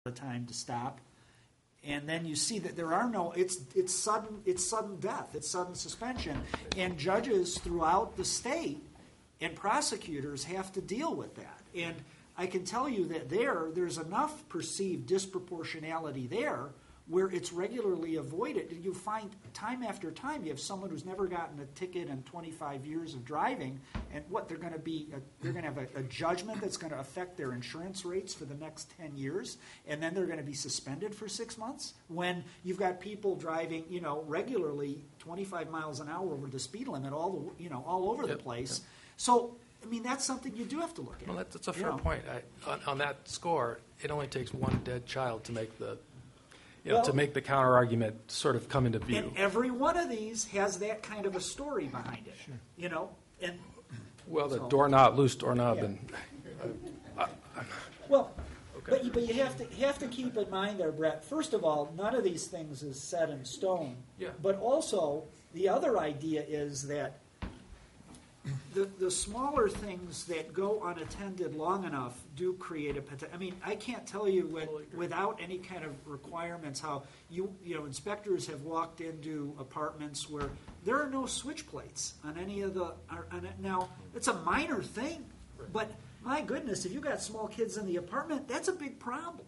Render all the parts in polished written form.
of time to stop. And then you see that there are no, it's sudden death, it's sudden suspension. And judges throughout the state and prosecutors have to deal with that. And I can tell you that there's enough perceived disproportionality there where it's regularly avoided. You find time after time you have someone who's never gotten a ticket in 25 years of driving, and they're going to have a judgment that's going to affect their insurance rates for the next 10 years, and then they're going to be suspended for 6 months. When you've got people driving, regularly 25 miles an hour over the speed limit all over the place. So, I mean, that's something you do have to look at. Well, that's a fair point. On that score, it only takes one dead child to make the to make the counter argument sort of come into view. And every one of these has that kind of a story behind it. Sure. And the doorknob, loose doorknob, yeah. and but you have to keep in mind there, Brett. First of all, none of these things is set in stone. Yeah. But also, the other idea is that the smaller things that go unattended long enough do create a potential. I mean, I can't tell you without any kind of requirements how inspectors have walked into apartments where there are no switch plates on any of the. Now, it's a minor thing, but my goodness, if you got small kids in the apartment, that's a big problem.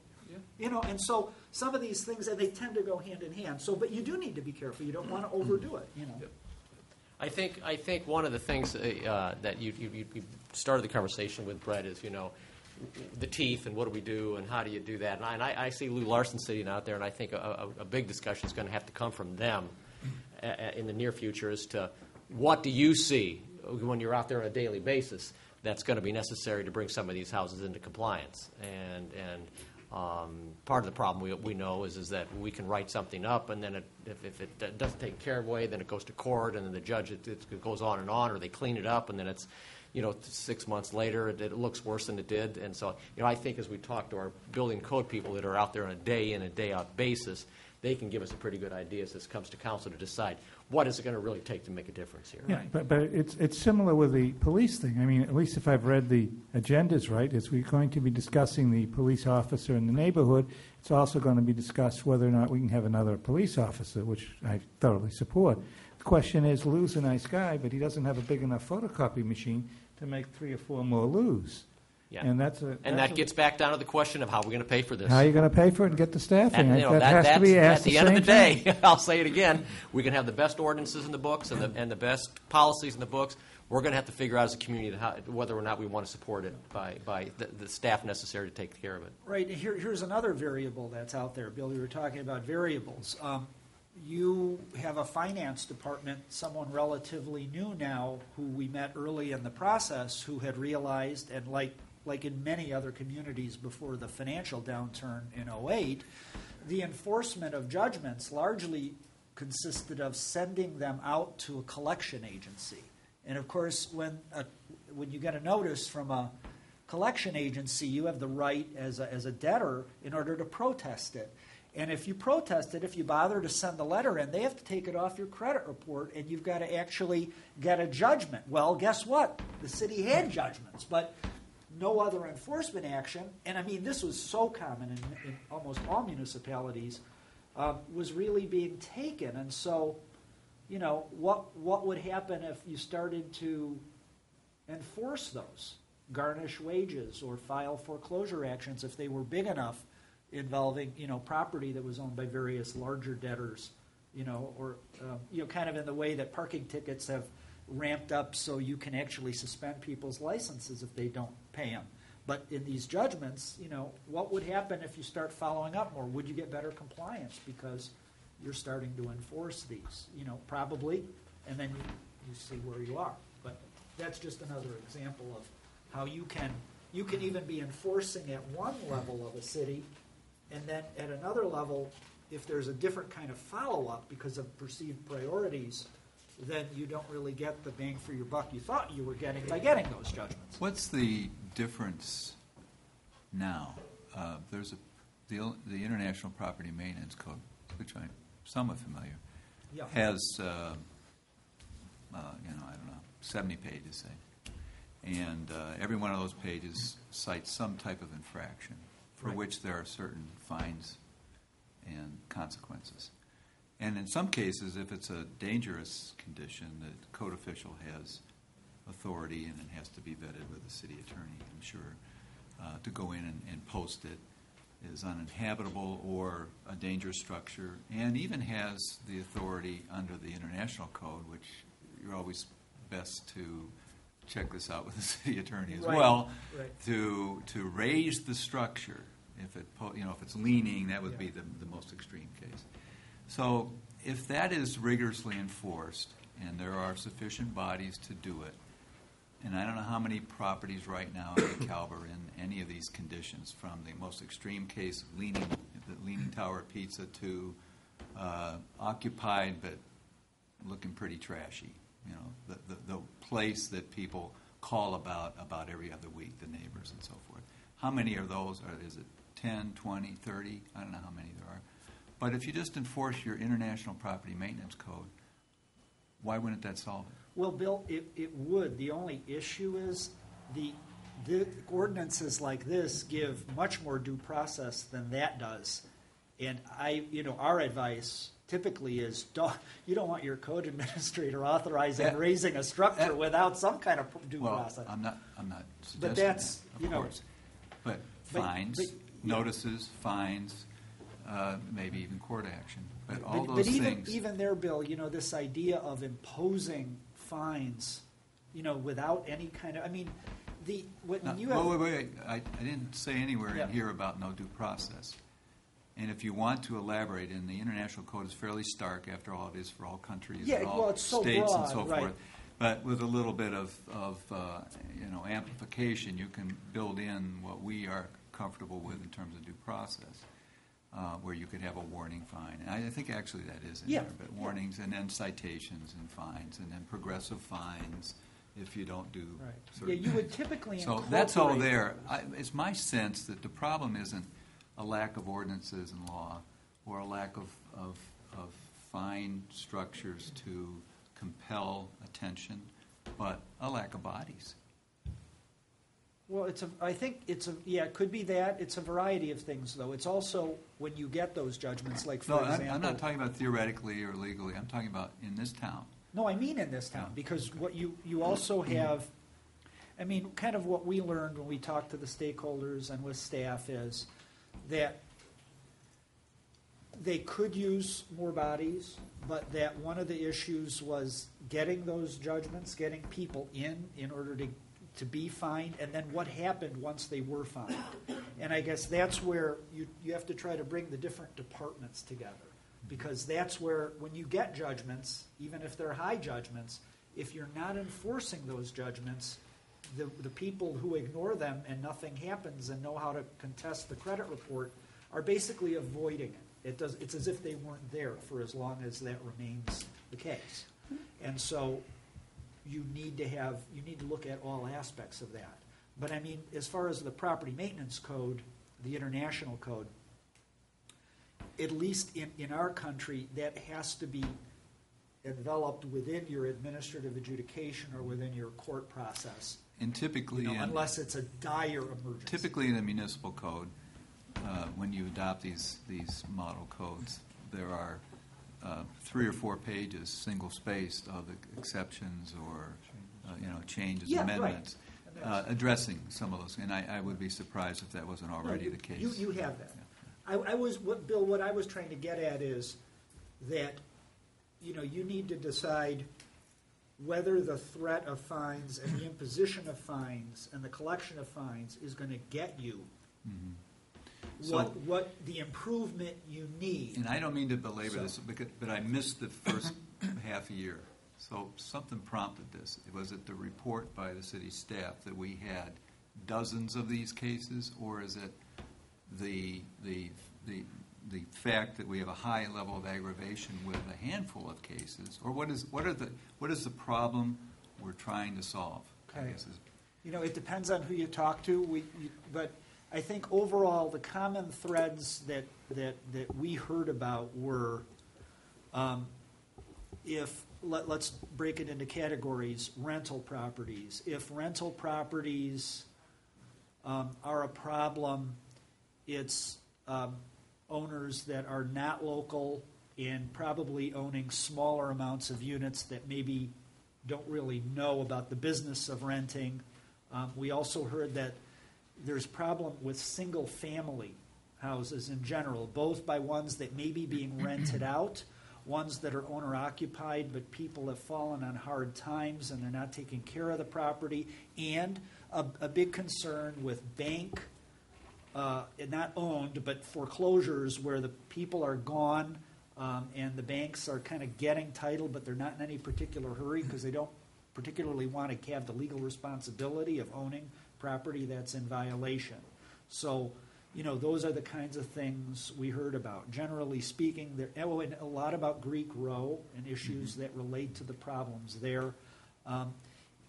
Yeah. And so some of these things, and they tend to go hand in hand. So, but you do need to be careful. You don't want to overdo it. Yep. I think one of the things that you started the conversation with, Brett, is the teeth and what do we do and how do you do that. And I see Lou Larson sitting out there, and I think a big discussion is going to have to come from them in the near future as to what do you see when you're out there on a daily basis that's going to be necessary to bring some of these houses into compliance. And part of the problem we know is that we can write something up, and then if it doesn't take care of away, then it goes to court, and then the judge it goes on, or they clean it up, and then it's 6 months later it looks worse than it did. And so I think as we talk to our building code people that are out there on a day in and day out basis, they can give us a pretty good idea as this comes to council to decide what is it going to really take to make a difference here. Yeah, right? but it's similar with the police thing. I mean, at least if I've read the agendas right, is we're going to be discussing the police officer in the neighborhood. It's also going to be discussed whether or not we can have another police officer, which I thoroughly support. The question is, Lou's a nice guy, but he doesn't have a big enough photocopy machine to make 3 or 4 more Lou's. Yeah. And that gets back down to the question of how we're going to pay for this. How are you going to pay for it and get the staffing? And, that has to be asked at the end of the day. I'll say it again. We can have the best ordinances in the books and the best policies in the books. We're going to have to figure out as a community whether or not we want to support it by the staff necessary to take care of it. Right. Here's another variable that's out there. Bill, you were talking about variables. You have a finance department, someone relatively new now, who we met early in the process, who had realized, and like in many other communities before the financial downturn in 2008, the enforcement of judgments largely consisted of sending them out to a collection agency. And of course, when you get a notice from a collection agency, you have the right as a debtor in order to protest it. And if you protest it, if you bother to send the letter in, they have to take it off your credit report, and you've got to actually get a judgment. Well, guess what? The city had judgments, but no other enforcement action. And I mean, this was so common in almost all municipalities, was really being taken. And so, what would happen if you started to enforce those, garnish wages or file foreclosure actions if they were big enough, involving property that was owned by various larger debtors, or kind of in the way that parking tickets have ramped up, so you can actually suspend people's licenses if they don't pay them. But in these judgments, what would happen if you start following up more? Would you get better compliance because you're starting to enforce these? Probably, and then you see where you are. But that's just another example of how you can even be enforcing at one level of a city, and then at another level, if there's a different kind of follow-up because of perceived priorities, then you don't really get the bang for your buck you thought you were getting by getting those judgments. What's the difference now? There's the International Property Maintenance Code, which I'm somewhat familiar, has, 70 pages, say. And every one of those pages cites some type of infraction for Right. which there are certain fines and consequences. And in some cases, if it's a dangerous condition, the code official has authority, and it has to be vetted with the city attorney, I'm sure, to go in and post it as uninhabitable or a dangerous structure, and even has the authority under the international code, which you're always best to check this out with the city attorney as Right. well, Right. to raise the structure. If if it's leaning, that would be Yeah. the most extreme case. So if that is rigorously enforced, and there are sufficient bodies to do it, and I don't know how many properties right now in DeKalb are in any of these conditions, from the most extreme case of the Leaning Tower Pizza to occupied but looking pretty trashy. You know, the place that people call about every other week, the neighbors and so forth. How many are those? Is it 10, 20, 30? I don't know how many there are. But if you just enforce your International Property Maintenance Code, why wouldn't that solve it? Well, Bill, it would. The only issue is the ordinances like this give much more due process than that does. And our advice typically is you don't want your code administrator authorizing raising a structure without some kind of due process. I'm not suggesting But that's, that, of course. But fines, notices, fines, maybe even court action. But all those things. Even there, Bill, this idea of imposing fines, without any kind of, Wait. I didn't say anywhere in here about no due process. And if you want to elaborate, and the International Code is fairly stark, after all, it is for all countries and all it's so states broad, and so right. forth. But with a little bit of amplification, you can build in what we are comfortable with in terms of due process, where you could have a warning fine. And I think actually that is in there, but warnings and then citations and fines and then progressive fines if you don't do certain you would things. typically So incorporate. that's all there. It's my sense that the problem isn't a lack of ordinances and law or a lack of fine structures to compel attention, but a lack of bodies. Well, it could be that. It's a variety of things, though. It's also when you get those judgments, like, for example. I'm not talking about theoretically or legally. I'm talking about in this town. No, I mean in this town, because what you also have, kind of what we learned when we talked to the stakeholders and with staff is that they could use more bodies, but that one of the issues was getting those judgments, getting people in order to be fined, and then what happened once they were fined. And I guess that's where you have to try to bring the different departments together, because that's where, when you get judgments, even if they're high judgments, if you're not enforcing those judgments, the people who ignore them and nothing happens and know how to contest the credit report are basically avoiding it. It's as if they weren't there for as long as that remains the case. And so you need to look at all aspects of that. But as far as the property maintenance code, the international code, at least in our country, that has to be enveloped within your administrative adjudication or within your court process. And typically, unless it's a dire emergency. Typically in the municipal code, when you adopt these model codes, there are 3 or 4 pages, single-spaced, of exceptions or changes, amendments, addressing some of those. And I would be surprised if that wasn't already the case. You have that. Yeah. Bill, what I was trying to get at is that you need to decide whether the threat of fines and the imposition of fines and the collection of fines is going to get you what the improvement you need. And I don't mean to belabor this, but I missed the first half a year. So something prompted this. Was it the report by the city staff that we had dozens of these cases, or is it the fact that we have a high level of aggravation with a handful of cases, or what is the problem we're trying to solve? Okay. It depends on who you talk to. But I think overall the common threads that we heard about were, let's break it into categories. Rental properties. If rental properties are a problem it's owners that are not local and probably owning smaller amounts of units that maybe don't really know about the business of renting. We also heard that there's problem with single-family houses in general, both by ones that may be being rented out, ones that are owner-occupied, but people have fallen on hard times and they're not taking care of the property, and a big concern with bank, not owned, but foreclosures where the people are gone and the banks are kind of getting title, but they're not in any particular hurry because they don't particularly want to have the legal responsibility of owning property that's in violation. So, those are the kinds of things we heard about. Generally speaking, and a lot about Greek Row and issues that relate to the problems there.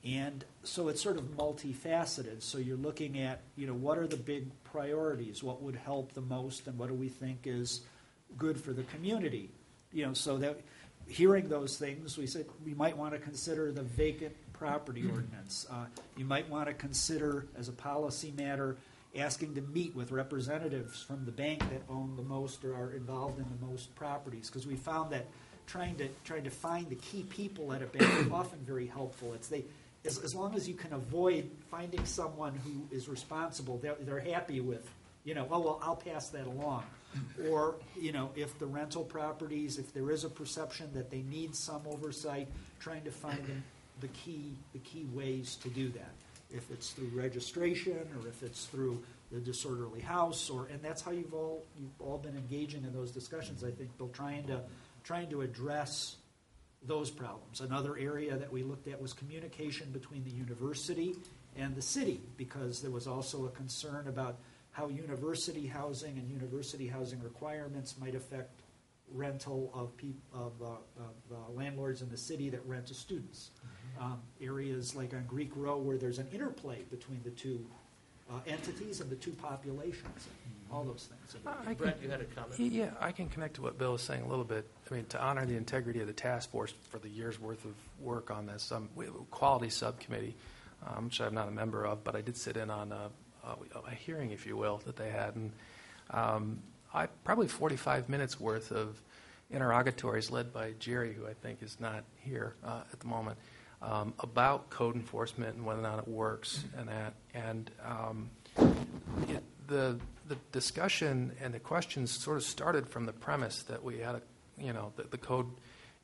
And so it's sort of multifaceted. So you're looking at, what are the big priorities? What would help the most, and what do we think is good for the community? So that hearing those things, we said we might want to consider the vacant property ordinance. You might want to consider, as a policy matter, asking to meet with representatives from the bank that own the most or are involved in the most properties, because we found that trying to find the key people at a bank is often very helpful. As long as you can avoid finding someone who is responsible, they're happy with, I'll pass that along. Or, if the rental properties, if there is a perception that they need some oversight, trying to find the key ways to do that. If it's through registration, or if it's through the disorderly house, and that's how you've all been engaging in those discussions, I think, Bill, trying to address those problems. Another area that we looked at was communication between the university and the city, because there was also a concern about how university housing and university housing requirements might affect rental of landlords in the city that rent to students. Areas like on Greek Row where there's an interplay between the two entities and the two populations, all those things. Brett, you had a comment? Yeah, I can connect to what Bill was saying a little bit. I mean, to honor the integrity of the task force for the year's worth of work on this, we have a quality subcommittee, which I'm not a member of, but I did sit in on a hearing, if you will, that they had. And probably 45 minutes worth of interrogatories led by Jerry, who I think is not here at the moment, about code enforcement and whether or not it works and that. And the discussion and the questions sort of started from the premise that we had, the code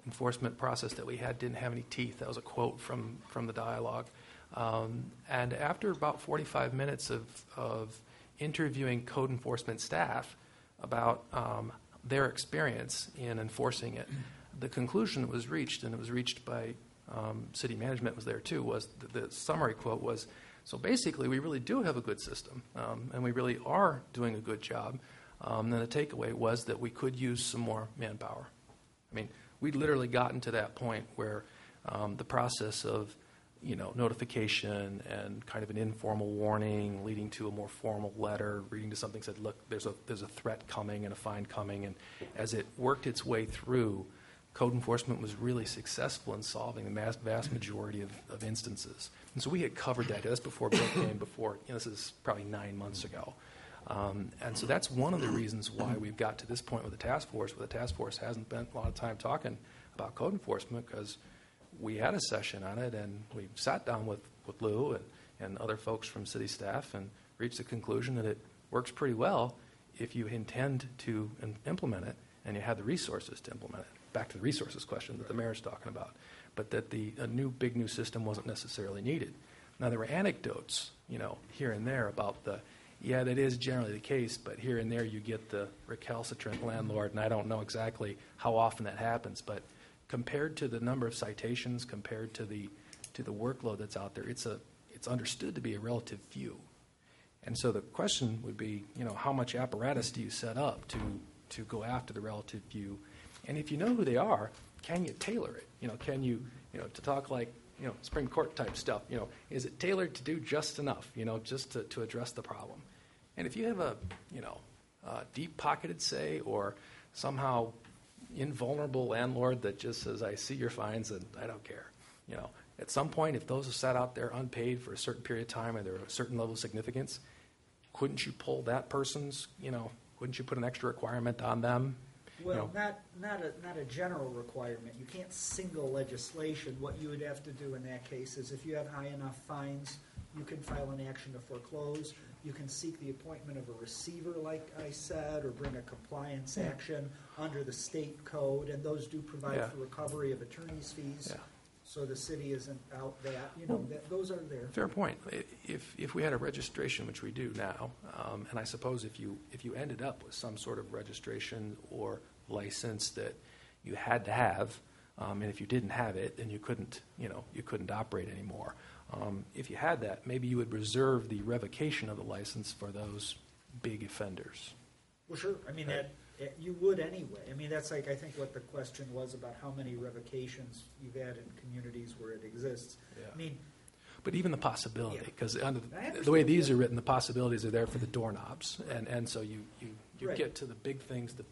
enforcement process that we had didn't have any teeth. That was a quote from the dialogue. And after about 45 minutes of interviewing code enforcement staff about their experience in enforcing it, the conclusion that was reached, and it was reached by city management was there too, was the summary quote was, so basically we really do have a good system, and we really are doing a good job. And the takeaway was that we could use some more manpower. I mean, we'd literally gotten to that point where the process of notification and kind of an informal warning leading to a more formal letter, reading to something said, look, there's a threat coming and a fine coming. And as it worked its way through, code enforcement was really successful in solving the vast majority of instances. And so we had covered that. That's before Bill came, this is probably 9 months ago. And so that's one of the reasons why we've got to this point with the task force, where the task force hasn't spent a lot of time talking about code enforcement, because we had a session on it, and we sat down with Lou and other folks from city staff and reached the conclusion that it works pretty well if you intend to implement it and you have the resources to implement it. Back to the resources question that the mayor's talking about, but that a big new system wasn't necessarily needed. Now, there were anecdotes, here and there about that is generally the case, but here and there you get the recalcitrant landlord, and I don't know exactly how often that happens, but compared to the number of citations, compared to the workload that's out there, it's understood to be a relative few. And so the question would be, how much apparatus do you set up to go after the relative few? And if you know who they are, can you tailor it? Can you, to talk like, Supreme Court type stuff, is it tailored to do just enough, just to address the problem? And if you have a deep-pocketed, say, or somehow invulnerable landlord that just says, I see your fines and I don't care. At some point, if those are sat out there unpaid for a certain period of time and they're a certain level of significance, couldn't you pull that person's, couldn't you put an extra requirement on them? Well, not a general requirement. You can't single legislation. What you would have to do in that case is if you have high enough fines, you can file an action to foreclose. You can seek the appointment of a receiver, like I said, or bring a compliance action under the state code, and those do provide for recovery of attorney's fees. Yeah. So the city isn't out that, those are there. Fair point. If we had a registration, which we do now, and I suppose if you ended up with some sort of registration or license that you had to have, and if you didn't have it, then you couldn't operate anymore. If you had that, maybe you would reserve the revocation of the license for those big offenders. Well, sure. I mean, you would anyway. I mean, that's like, I think what the question was about how many revocations you've had in communities where it exists. Yeah. I mean, but even the possibility, because the way these are written, the possibilities are there for the doorknobs, and so you Right. get to the big things, the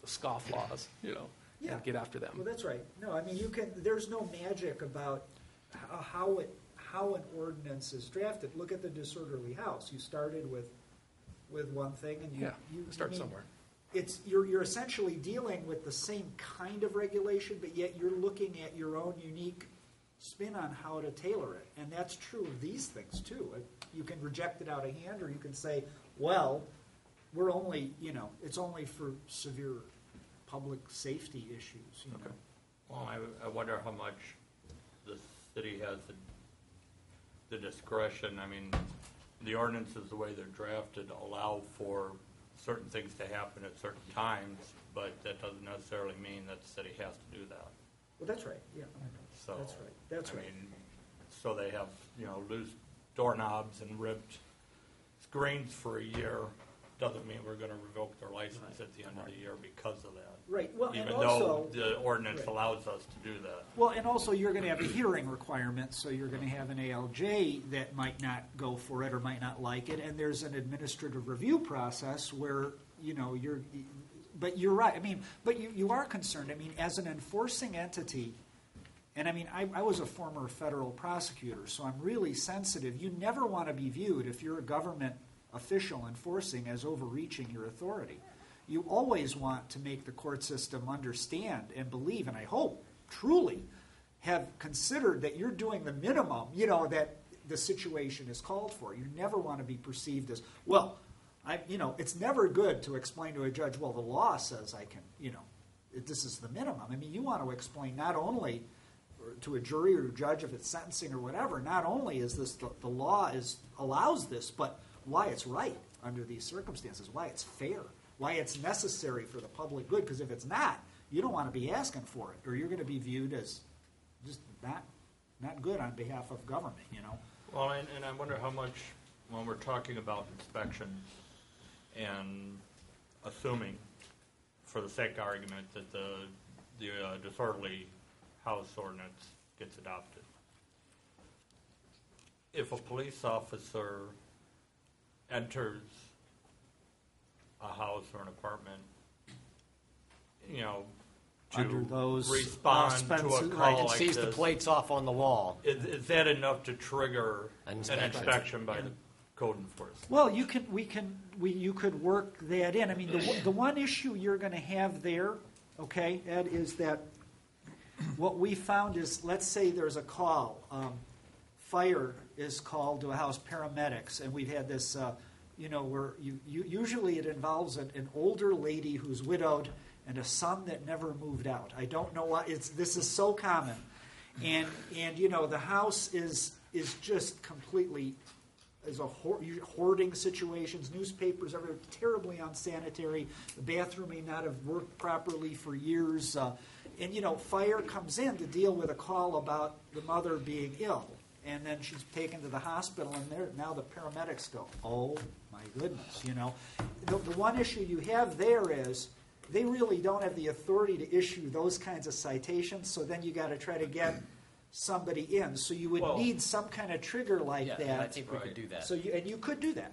scofflaws, and get after them. Well, that's right. No, I mean, there's no magic about how an ordinance is drafted. Look at the disorderly house. You started with one thing, and you start somewhere. You're essentially dealing with the same kind of regulation, but yet you're looking at your own unique spin on how to tailor it. And that's true of these things too. You can reject it out of hand, or you can say, well, we're only, it's only for severe public safety issues. Okay. Well, I wonder how much the city has the discretion. I mean, the ordinances, the way they're drafted, allow for certain things to happen at certain times, but that doesn't necessarily mean that the city has to do that. Well, that's right. Yeah. So That's right. That's I right. mean, so they have loose doorknobs and ripped screens for a year. Doesn't mean we're going to revoke their license at the end of the year because of that. Right. Well, Even and also, though the ordinance right. allows us to do that. Well, and also you're going to have a hearing requirement, so you're going to have an ALJ that might not go for it or might not like it, and there's an administrative review process where but you're right. I mean, but you are concerned. I mean, as an enforcing entity, and I mean, I was a former federal prosecutor, so I'm really sensitive. You never want to be viewed, if you're a government official enforcing, as overreaching your authority. You always want to make the court system understand and believe, and I hope truly have considered that you're doing the minimum, that the situation is called for. You never want to be perceived as, well, it's never good to explain to a judge, well, the law says I can, this is the minimum. I mean, you want to explain not only to a jury or a judge if it's sentencing or whatever, not only is this the law allows this, but why it's right under these circumstances, why it's fair, why it's necessary for the public good. Because if it's not, you don't want to be asking for it, or you're going to be viewed as just not good on behalf of government. Well, and I wonder how much, when we're talking about inspections and assuming, for the sake of argument, that the disorderly house ordinance gets adopted, if a police officer enters a house or an apartment, Under to those respond to a auspices, call right, And like sees this, the plates off on the wall. is that enough to trigger An an inspection. inspection by the code enforcement? Well, you could work that in. I mean, the one issue you're going to have there, okay, Ed, is that what we found is, let's say there's a call, fire is called to a house, paramedics, and we've had this, where usually it involves an older lady who's widowed and a son that never moved out. I don't know why this is so common, and the house is just completely is a hoarding situations, newspapers everywhere, terribly unsanitary. The bathroom may not have worked properly for years, and fire comes in to deal with a call about the mother being ill, and then she's taken to the hospital, and now the paramedics go, oh my goodness, The one issue you have there is they really don't have the authority to issue those kinds of citations, so then you got to try to get somebody in. So you would need some kind of trigger like Yeah, that. and I think we could do that. So you could do that.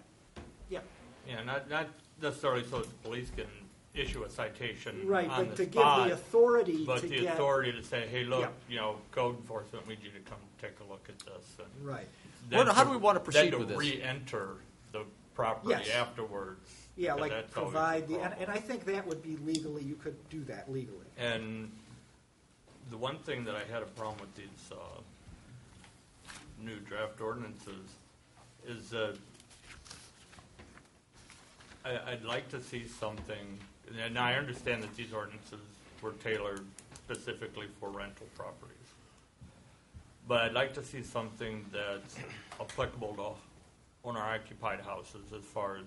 Yeah. Yeah, not necessarily so that the police can issue a citation Right, on but the to spot, give the authority but to the get authority to say, hey, look, code enforcement, we need you to come take a look at this. And right. then How do we want to proceed then with this? re-enter the property Yes. afterwards. Yeah, because like that's always provide the the, problem. and I think that would be legally, you could do that legally. And the one thing that I had a problem with these new draft ordinances is that I'd like to see something, and I understand that these ordinances were tailored specifically for rental properties, but I'd like to see something that's applicable to owner-occupied houses as far as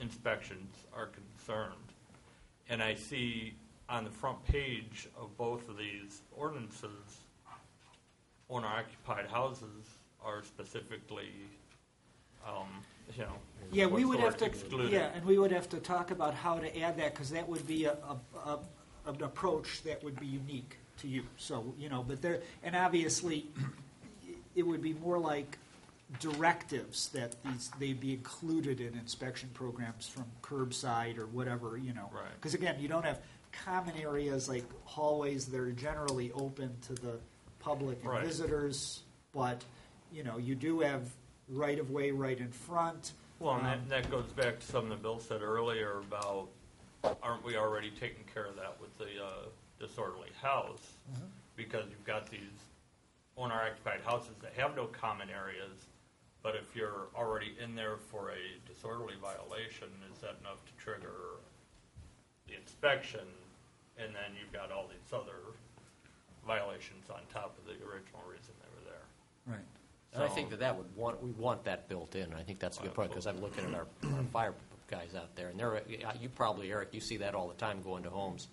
inspections are concerned. And I see on the front page of both of these ordinances, owner-occupied houses are specifically, Yeah, we would have to, excluded. yeah, and we would have to talk about how to add that, because that would be an approach that would be unique to you. So, but there, and obviously, it would be more like directives that they be included in inspection programs from curbside or whatever, Right. Because again, you don't have common areas like hallways that are generally open to the public and Right. visitors, but, you do have right-of-way right in front. Well, and that goes back to something that Bill said earlier about, aren't we already taking care of that with the disorderly house? Mhm. Because you've got these owner-occupied houses that have no common areas, but if you're already in there for a disorderly violation, is that enough to trigger the inspection? And then you've got all these other violations on top of the original reason they were there. Right. And I think we want that built in. I think that's a good point, because I'm looking at our fire guys out there, and you probably, Eric, you see that all the time going to homes.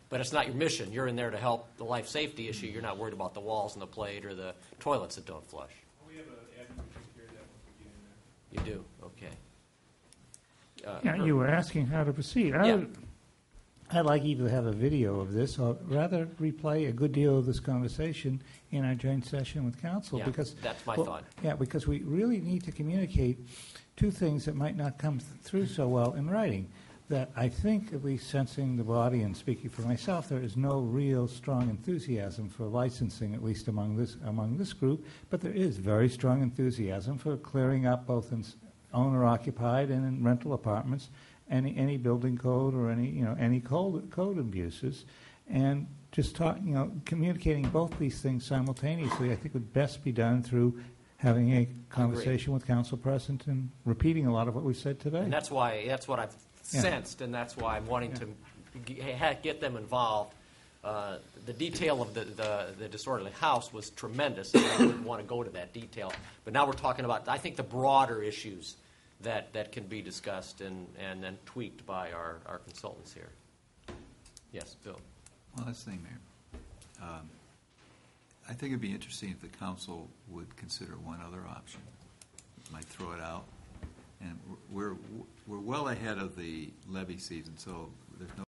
But it's not your mission. You're in there to help the life safety issue. You're not worried about the walls and the plate or the toilets that don't flush. We have an admin who takes care of that once we get in there. You do? Okay. Yeah, you were asking how to proceed. I'd like either to have a video of this or rather replay a good deal of this conversation in our joint session with council. Yeah, because that's my thought. Yeah, because we really need to communicate two things that might not come through so well in writing. That I think, at least sensing the body and speaking for myself, there is no real strong enthusiasm for licensing, at least among this group. But there is very strong enthusiasm for clearing up both in owner-occupied and in rental apartments, any building code or any code abuses, and just communicating both these things simultaneously. I think would best be done through having a conversation with council president and repeating a lot of what we said today. And that's what I've sensed, and that's why I'm wanting to get them involved. The detail of the disorderly house was tremendous, and I wouldn't want to go to that detail. But now we're talking about, I think, the broader issues that can be discussed and then tweaked by our consultants here. Yes, Bill. Well, that's the thing, Mayor. I think it'd be interesting if the council would consider one other option. Might throw it out. And we're well ahead of the levy season, so there's no